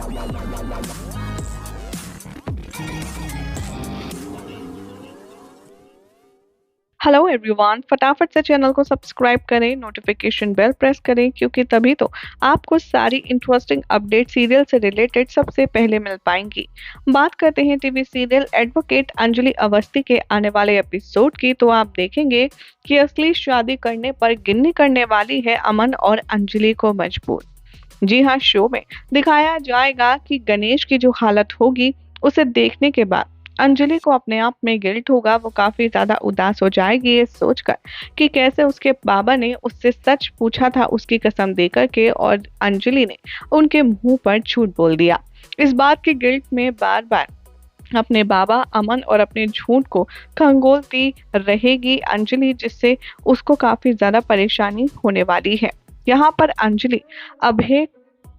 Hello everyone, फटाफट से channel को सब्सक्राइब करें, नोटिफिकेशन बेल प्रेस करें क्योंकि तभी तो आपको सारी इंटरेस्टिंग अपडेट सीरियल से रिलेटेड सबसे पहले मिल पाएंगी। बात करते हैं TV serial advocate Anjali Awasthi के आने वाले एपिसोड की, तो आप देखेंगे कि असली शादी करने पर गिन्नी करने वाली है अमन और अंजलि को मजबूर। जी हाँ, शो में दिखाया जाएगा कि गणेश की जो हालत होगी उसे देखने के बाद अंजलि को अपने आप में गिल्ट होगा। वो काफी ज्यादा उदास हो जाएगी ये सोचकर कि कैसे उसके बाबा ने उससे सच पूछा था उसकी कसम देकर के, और अंजलि ने उनके मुंह पर झूठ बोल दिया। इस बात के गिल्ट में बार बार अपने बाबा, अमन और अपने झूठ को खंगोलती रहेगी अंजलि, जिससे उसको काफी ज्यादा परेशानी होने वाली है। यहाँ पर अंजलि अभय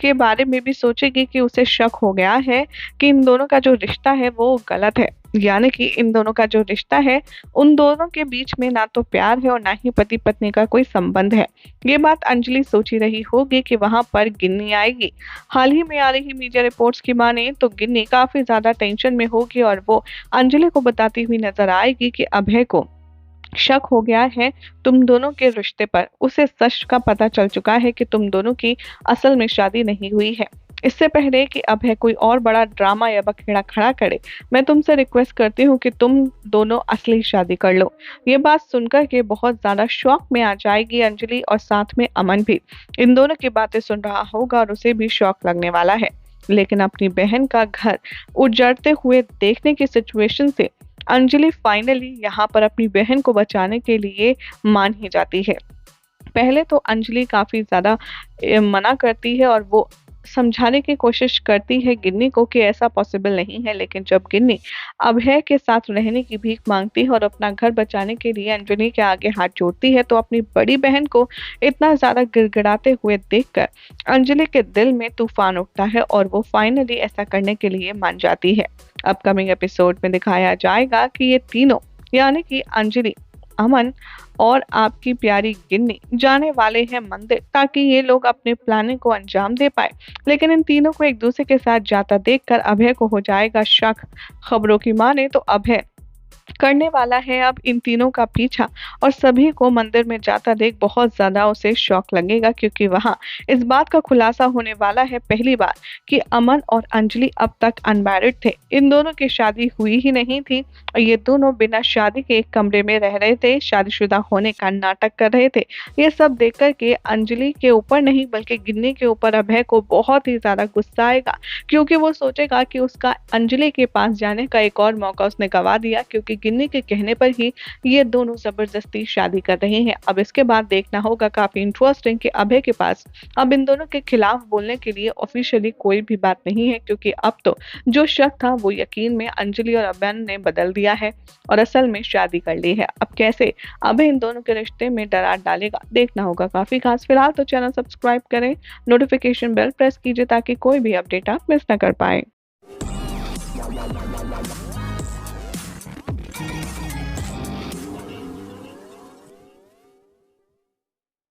के बारे में भी सोचेगी कि उसे शक हो गया है कि इन दोनों का जो रिश्ता है वो गलत है, यानी कि इन दोनों का जो रिश्ता है उन दोनों के बीच में ना तो प्यार है और ना ही पति पत्नी का कोई संबंध है। ये बात अंजलि सोच ही रही होगी कि वहां पर गिन्नी आएगी। हाल ही में आ रही मीडिया रिपोर्ट्स की माने तो गिन्नी काफी ज्यादा टेंशन में होगी और वो अंजलि को बताती हुई नजर आएगी कि अभय को शक हो गया है तुम दोनों के रिश्ते पर। उसे सच का पता चल चुका है कि तुम दोनों की असल में शादी नहीं हुई है। इससे पहले कि अभय कोई और बड़ा ड्रामा या बखेड़ा खड़ा करे, मैं तुमसे रिक्वेस्ट करती हूँ कि तुम दोनों असली शादी कर लो। ये बात सुनकर के बहुत ज्यादा शॉक में आ जाएगी अंजलि, और साथ में अमन भी इन दोनों की बातें सुन रहा होगा और उसे भी शौक लगने वाला है। लेकिन अपनी बहन का घर उजड़ते हुए देखने की सिचुएशन से अंजलि फाइनली यहाँ पर अपनी बहन को बचाने के लिए मान ही जाती है। पहले तो अंजलि काफी ज्यादा मना करती है और वो समझाने की कोशिश करती है गिन्नी को कि ऐसा पॉसिबल नहीं है, लेकिन जब गिन्नी अभय के साथ रहने की भीख मांगती है और अपना घर बचाने के लिए अंजलि के आगे हाथ जोड़ती है, तो अपनी बड़ी बहन को इतना ज्यादा गिड़गिड़ाते हुए देखकर अंजलि के दिल में तूफान उठता है और वो फाइनली ऐसा करने के लिए मान जाती है। अपकमिंग एपिसोड में दिखाया जाएगा कि ये तीनों, यानी कि अंजलि, अमन और आपकी प्यारी गिन्नी जाने वाले हैं मंदिर, ताकि ये लोग अपने प्लानिंग को अंजाम दे पाए। लेकिन इन तीनों को एक दूसरे के साथ जाता देखकर अभय को हो जाएगा शक। खबरों की माने तो अभय करने वाला है अब इन तीनों का पीछा, और सभी को मंदिर में जाता देख बहुत ज्यादा उसे शौक लगेगा, क्योंकि वहां इस बात का खुलासा होने वाला है पहली बार कि अमन और अंजलि अब तक अनमैरिड थे। इन दोनों की शादी हुई ही नहीं थी और ये दोनों बिना शादी के एक कमरे में रह रहे थे, शादीशुदा होने का नाटक कर रहे थे। ये सब देख कर के अंजलि के ऊपर नहीं बल्कि गिन्नी के ऊपर अभय को बहुत ही ज्यादा गुस्सा आएगा, क्योंकि वो सोचेगा कि उसका अंजलि के पास जाने का एक और मौका उसने गवा दिया, क्योंकि गिन्नी के कहने पर ही ये दोनों जबरदस्ती शादी कर रहे हैं। अब इसके बाद देखना होगा काफी इंटरेस्टिंग कि अभय के पास अब इन दोनों के खिलाफ बोलने के लिए ऑफिशियली कोई भी बात नहीं है, क्योंकि अब तो जो शक था वो यकीन में अंजलि और अभय ने बदल दिया है और असल में शादी कर ली है। अब कैसे अभय इन दोनों के रिश्ते में दरार डालेगा, देखना होगा काफी खास। फिलहाल तो चैनल सब्सक्राइब करें, नोटिफिकेशन बेल प्रेस कीजिए ताकि कोई भी अपडेट आप मिस न कर पाए।